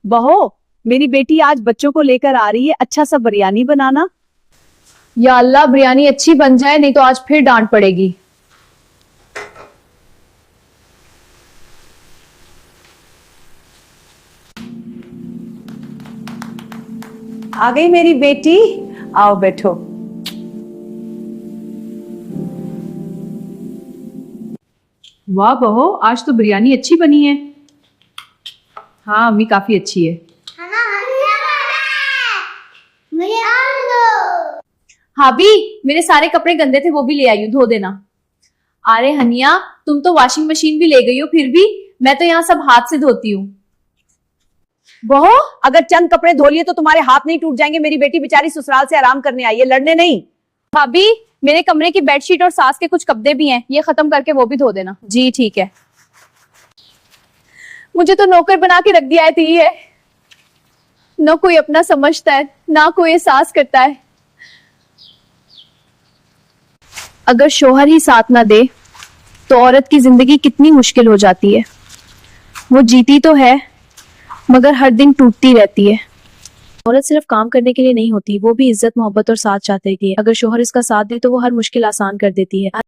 बहो, मेरी बेटी आज बच्चों को लेकर आ रही है, अच्छा सा बिरयानी बनाना। या अल्लाह, बिरयानी अच्छी बन जाए, नहीं तो आज फिर डांट पड़ेगी। आ गई मेरी बेटी, आओ बैठो। वाह बहू, आज तो बिरयानी अच्छी बनी है। हाँ अम्मी, काफी अच्छी है। भाभी, मेरे सारे कपड़े गंदे थे, वो भी ले आई हूँ, धो देना। अरे हनिया, तुम तो वॉशिंग मशीन भी ले गई हो, फिर भी मैं तो यहाँ सब हाथ से धोती हूँ। बहो, अगर चंद कपड़े धो लिए तो तुम्हारे हाथ नहीं टूट जाएंगे? मेरी बेटी बेचारी ससुराल से आराम करने आई है, लड़ने नहीं। भाभी, मेरे कमरे की बेडशीट और सास के कुछ कपड़े भी हैं, ये खत्म करके वो भी धो देना। जी ठीक है। मुझे तो नौकर बना के रख दिया है थी है, ना कोई अपना समझता है, ना कोई एहसास करता है। अगर शोहर ही साथ ना दे तो औरत की जिंदगी कितनी मुश्किल हो जाती है। वो जीती तो है मगर हर दिन टूटती रहती है। औरत सिर्फ काम करने के लिए नहीं होती, वो भी इज्जत मोहब्बत और साथ चाहते हैं। अगर शोहर इसका साथ दे तो वो हर मुश्किल आसान कर देती है।